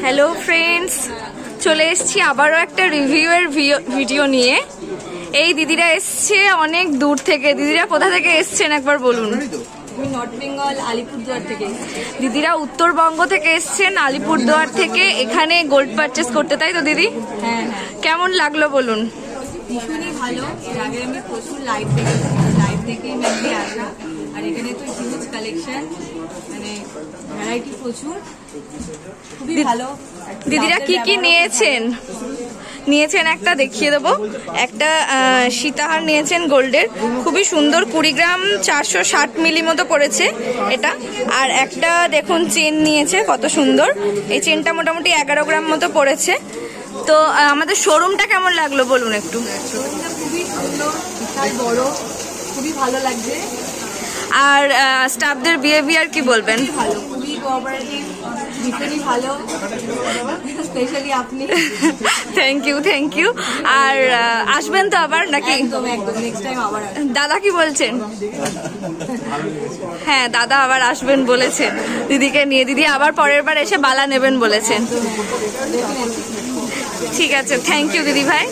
Hello friends, চলে এসেছি আবারও একটা রিভিউয়ের ভিডিও নিয়ে। এই দিদিরা এসছে অনেক দূর থেকে। দিদিরা কোথা থেকে এসছেন একবার বলুন। নর্থ বেঙ্গল আলিপুরদুয়ার থেকে। দিদিরা উত্তরবঙ্গ থেকে এসছেন, আলিপুরদুয়ার থেকে এখানে গোল্ড পারচেস করতে, তাই তো দিদি? হ্যাঁ, কেমন লাগলো বলুন? ভীষণই ভালো। এর আগে আমি প্রচুর লাইভ দেখে মেনলি আসলাম, আর এখানে তো হিউজ কালেকশন, মানে ভ্যারাইটি প্রচুর, খুবই ভালো। দিদিরা কি কি নিয়েছেন একটা দেখিয়ে দেবো। একটা সীতাহার নিয়েছেন গোল্ডের, খুবই সুন্দর, 20 গ্রাম 460 মিলি মতো পড়েছে এটা। আর একটা দেখুন চেন নিয়েছে, কত সুন্দর। এই চেনটা মোটামুটি 11 গ্রাম মতো পড়েছে। তো আমাদের শোরুমটা কেমন লাগলো বলুন একটু। খুবই সুন্দর, বিশাল বড়, খুবই ভালো লাগছে। আর স্টাফদের বিহেভিয়ার কি বলবেন? ভালো, খুবই কোঅপারেটিভ, ভীষণই ভালো, স্পেশালি আপনি। Thank you. আর আসবেন তো আবার নাকি? একদম নেক্সট টাইম আবার। দাদা কি বলছেন? হ্যাঁ, দাদা আবার আসবেন বলেছেন দিদিকে নিয়ে। দিদি আবার পরের বার এসে বালা নেবেন বলেছেন। ঠিক আছে, থ্যাংক ইউ দিদি ভাই।